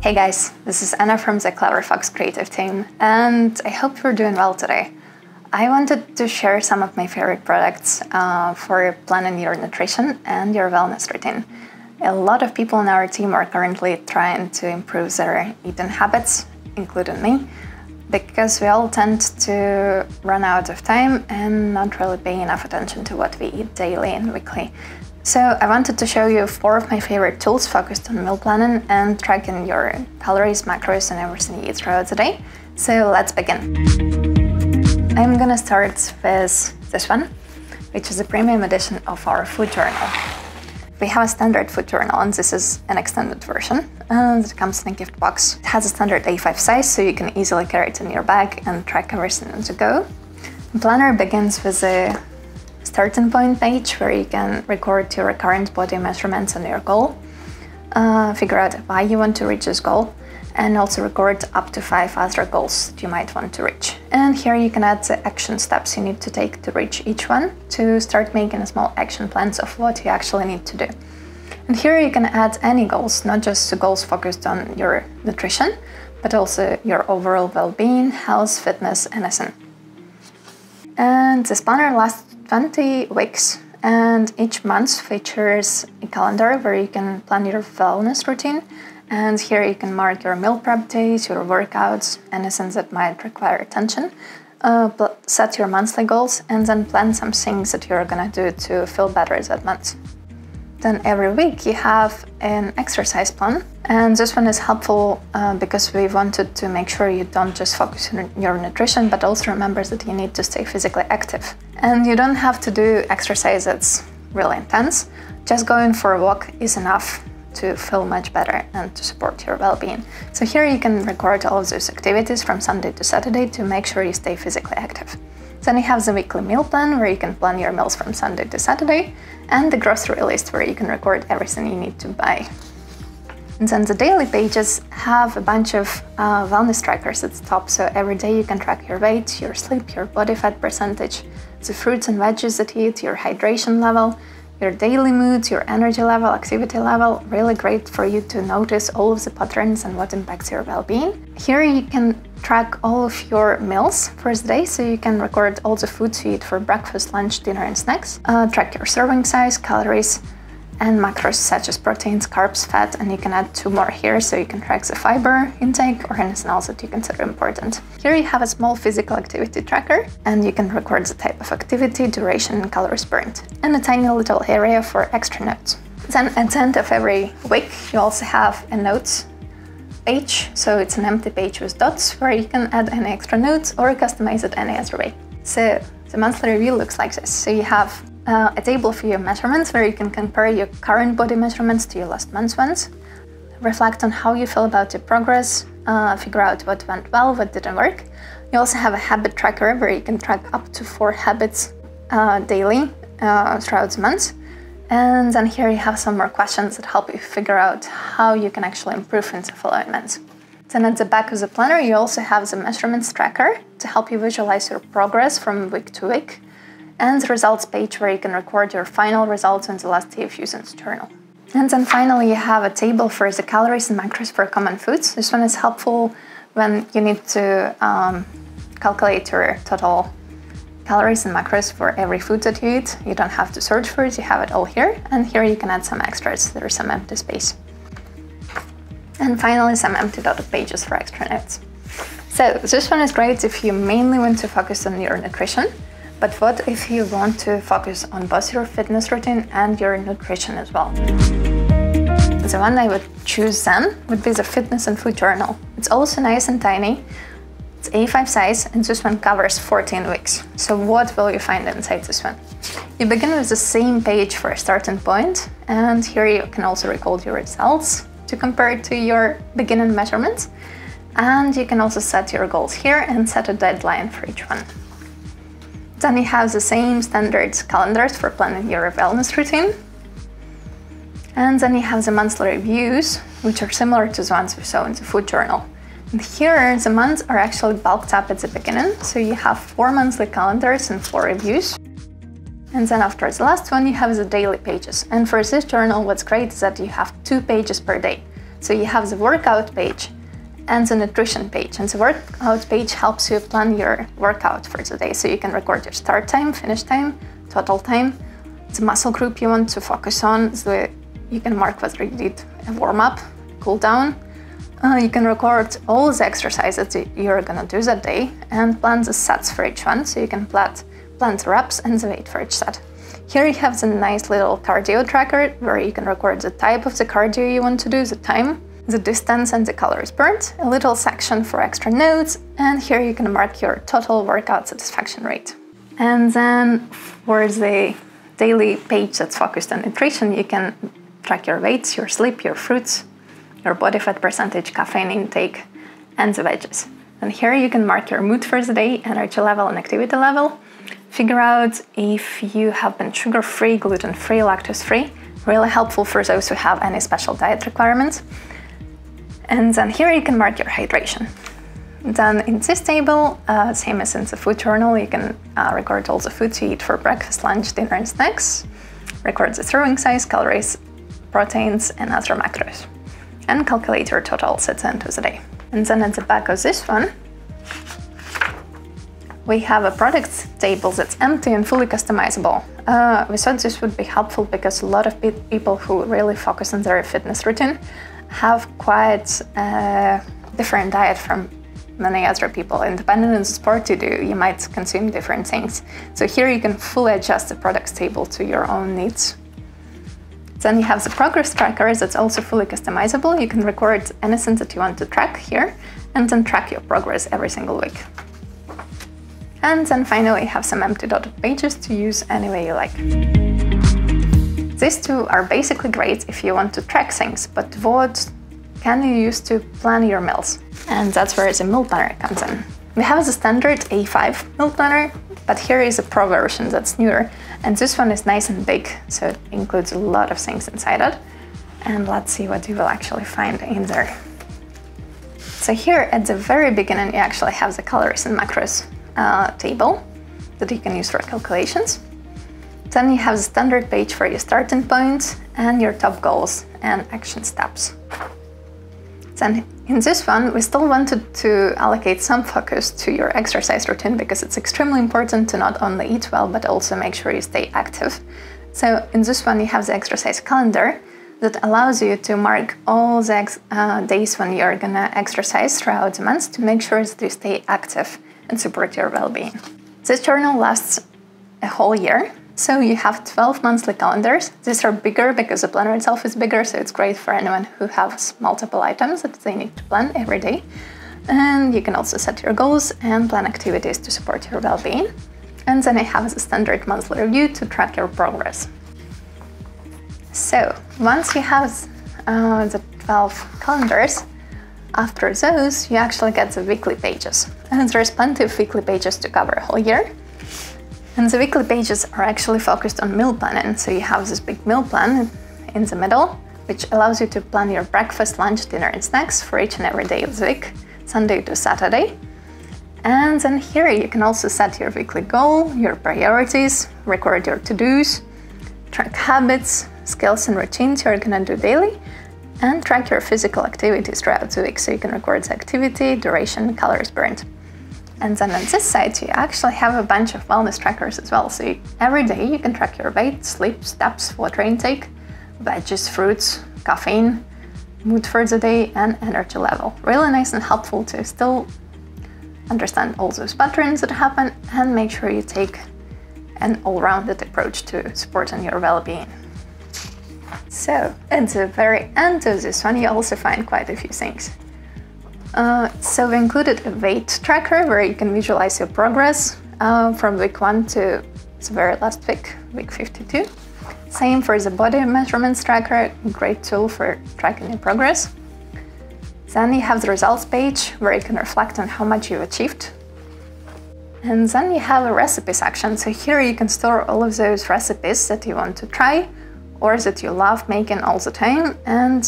Hey guys, this is Anna from the Clever Fox creative team, and I hope you're doing well today. I wanted to share some of my favorite products for planning your nutrition and your wellness routine. A lot of people in our team are currently trying to improve their eating habits, including me, because we all tend to run out of time and not really pay enough attention to what we eat daily and weekly. So I wanted to show you 4 of my favorite tools focused on meal planning and tracking your calories, macros, and everything you eat throughout the day. So let's begin. I'm gonna start with this one, which is a premium edition of our food journal. We have a standard food journal, and this is an extended version that comes in a gift box. It has a standard A5 size, so you can easily carry it in your bag and track everything on the go. The planner begins with a starting point page where you can record your current body measurements and your goal, figure out why you want to reach this goal, and also record up to 5 other goals that you might want to reach. And here you can add the action steps you need to take to reach each one to start making a small action plans of what you actually need to do. And here you can add any goals, not just the goals focused on your nutrition, but also your overall well-being, health, fitness, anything. And this planner lasts 20 weeks, and each month features a calendar where you can plan your wellness routine. And here you can mark your meal prep days, your workouts, anything that might require attention, set your monthly goals, and then plan some things that you're gonna do to feel better that month. Then every week you have an exercise plan, and this one is helpful because we wanted to make sure you don't just focus on your nutrition, but also remember that you need to stay physically active. And you don't have to do exercise that's really intense. Just going for a walk is enough to feel much better and to support your well-being. So here you can record all of those activities from Sunday to Saturday to make sure you stay physically active. Then you have the weekly meal plan where you can plan your meals from Sunday to Saturday, and the grocery list where you can record everything you need to buy. And then the daily pages have a bunch of wellness trackers at the top, so every day you can track your weight, your sleep, your body fat percentage, the fruits and veggies that you eat, your hydration level, your daily moods, your energy level, activity level. Really great for you to notice all of the patterns and what impacts your well-being. Here you can track all of your meals for the day, so you can record all the foods you eat for breakfast, lunch, dinner, and snacks. Track your serving size, calories, and macros such as proteins, carbs, fat, and you can add 2 more here, so you can track the fiber intake or anything else that you consider important. Here you have a small physical activity tracker, and you can record the type of activity, duration, and calories burned, and a tiny little area for extra notes. Then at the end of every week, you also have a notes page, so it's an empty page with dots where you can add any extra notes or customize it any other way. So the monthly review looks like this. So you have a table for your measurements where you can compare your current body measurements to your last month's ones, reflect on how you feel about your progress, figure out what went well, what didn't work. You also have a habit tracker where you can track up to 4 habits daily throughout the month. And then here you have some more questions that help you figure out how you can actually improve in the following months. Then at the back of the planner, you also have the measurements tracker to help you visualize your progress from week to week, and the results page where you can record your final results in the last day of using the journal. And then finally, you have a table for the calories and macros for common foods. This one is helpful when you need to calculate your total calories and macros for every food that you eat. You don't have to search for it, you have it all here. And here you can add some extras. There is some empty space. And finally, some empty dotted pages for extra notes. So this one is great if you mainly want to focus on your nutrition. But what if you want to focus on both your fitness routine and your nutrition as well? The one I would choose then would be the fitness and food journal. It's also nice and tiny. It's A5 size, and this one covers 14 weeks. So what will you find inside this one? You begin with the same page for a starting point, and here you can also record your results to compare it to your beginning measurements. And you can also set your goals here and set a deadline for each one. Then you have the same standard calendars for planning your wellness routine. And then you have the monthly reviews, which are similar to the ones we saw in the food journal. And here, the months are actually bulked up at the beginning, so you have 4 monthly calendars and 4 reviews. And then after the last one, you have the daily pages. And for this journal, what's great is that you have 2 pages per day. So you have the workout page and the nutrition page. And the workout page helps you plan your workout for the day. So you can record your start time, finish time, total time, the muscle group you want to focus on. So you can mark whether you did a warm-up, cool down. You can record all the exercises that you're gonna do that day and plan the sets for each one. So you can plan the reps and the weight for each set. Here you have the nice little cardio tracker where you can record the type of the cardio you want to do, the time, the distance and the calories burned, a little section for extra notes, and here you can mark your total workout satisfaction rate. And then for the daily page that's focused on nutrition, you can track your weights, your sleep, your fruits, your body fat percentage, caffeine intake, and the veggies. And here you can mark your mood for the day, energy level and activity level. Figure out if you have been sugar-free, gluten-free, lactose-free. Really helpful for those who have any special diet requirements. And then here you can mark your hydration. Then in this table, same as in the food journal, you can record all the foods you eat for breakfast, lunch, dinner, and snacks. Record the serving size, calories, proteins, and other macros. And calculate your totals at the end of the day. And then at the back of this one, we have a products table that's empty and fully customizable. We thought this would be helpful because a lot of people who really focus on their fitness routine have quite a different diet from many other people. Independent on the sport you do, you might consume different things. So here you can fully adjust the products table to your own needs. Then you have the progress tracker that's also fully customizable. You can record anything that you want to track here and then track your progress every single week. And then finally you have some empty dotted pages to use any way you like. These two are basically great if you want to track things, but what can you use to plan your meals? And that's where the meal planner comes in. We have the standard A5 meal planner, but here is a pro version that's newer. And this one is nice and big, so it includes a lot of things inside it. And let's see what you will actually find in there. So here at the very beginning, you actually have the calories and macros table that you can use for calculations. Then you have the standard page for your starting point and your top goals and action steps. Then in this one, we still wanted to allocate some focus to your exercise routine because it's extremely important to not only eat well, but also make sure you stay active. So in this one, you have the exercise calendar that allows you to mark all the days when you're gonna exercise throughout the month to make sure that you stay active and support your well-being. This journal lasts a whole year. So you have 12 monthly calendars. These are bigger because the planner itself is bigger, so it's great for anyone who has multiple items that they need to plan every day. And you can also set your goals and plan activities to support your well-being. And then I have the standard monthly review to track your progress. So once you have the 12 calendars, after those, you actually get the weekly pages. And there's plenty of weekly pages to cover a whole year. And the weekly pages are actually focused on meal planning. So you have this big meal plan in the middle, which allows you to plan your breakfast, lunch, dinner, and snacks for each and every day of the week, Sunday to Saturday. And then here you can also set your weekly goal, your priorities, record your to-dos, track habits, skills and routines you're gonna do daily, and track your physical activities throughout the week. So you can record the activity, duration, calories burned. And then on this side, you actually have a bunch of wellness trackers as well. So every day you can track your weight, sleep, steps, water intake, veggies, fruits, caffeine, mood for the day, and energy level. Really nice and helpful to still understand all those patterns that happen and make sure you take an all-rounded approach to supporting your well-being. So at the very end of this one, you also find quite a few things. So we included a weight tracker where you can visualize your progress from week 1 to the very last week, week 52. Same for the body measurements tracker, great tool for tracking your progress. Then you have the results page where you can reflect on how much you achieved. And then you have a recipe section. So here you can store all of those recipes that you want to try or that you love making all the time. And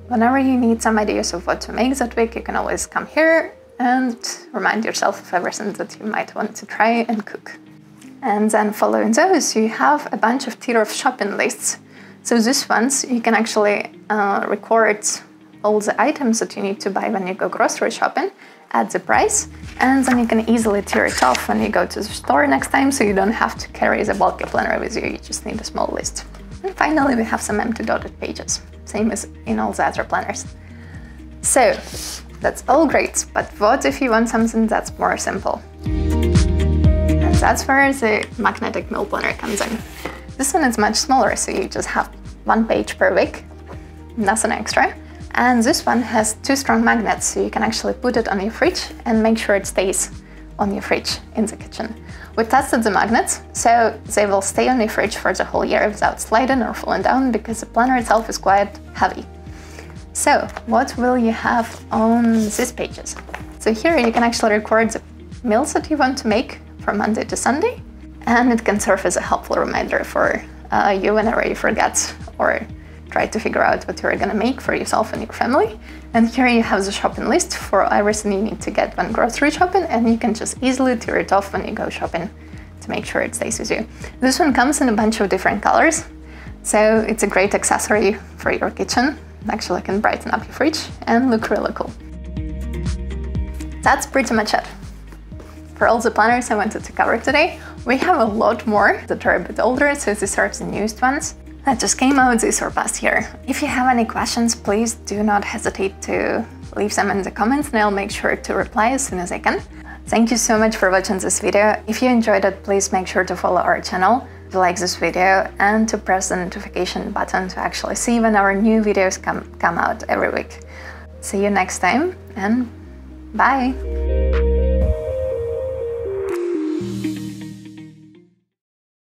whenever you need some ideas of what to make that week, you can always come here and remind yourself of everything that you might want to try and cook. And then following those, you have a bunch of tier of shopping lists. So these ones, you can actually record all the items that you need to buy when you go grocery shopping, add the price, and then you can easily tear it off when you go to the store next time, so you don't have to carry the bulky planner with you, you just need a small list. And finally, we have some empty dotted pages, same as in all the other planners. So, that's all great, but what if you want something that's more simple? And that's where the magnetic meal planner comes in. This one is much smaller, so you just have 1 page per week, nothing extra. And this one has 2 strong magnets, so you can actually put it on your fridge and make sure it stays on your fridge in the kitchen. We tested the magnets, so they will stay on your fridge for the whole year without sliding or falling down, because the planner itself is quite heavy. So, what will you have on these pages? So here you can actually record the meals that you want to make from Monday to Sunday, and it can serve as a helpful reminder for you whenever you forget or try to figure out what you're gonna make for yourself and your family. And here you have the shopping list for everything you need to get when grocery shopping, and you can just easily tear it off when you go shopping to make sure it stays with you. This one comes in a bunch of different colors, so it's a great accessory for your kitchen. Actually can brighten up your fridge and look really cool. That's pretty much it. For all the planners I wanted to cover today, we have a lot more that are a bit older, so these are the newest ones that just came out this or past year. If you have any questions, please do not hesitate to leave them in the comments, and I'll make sure to reply as soon as I can. Thank you so much for watching this video. If you enjoyed it, please make sure to follow our channel, to like this video, and to press the notification button to actually see when our new videos come out every week. See you next time, and bye!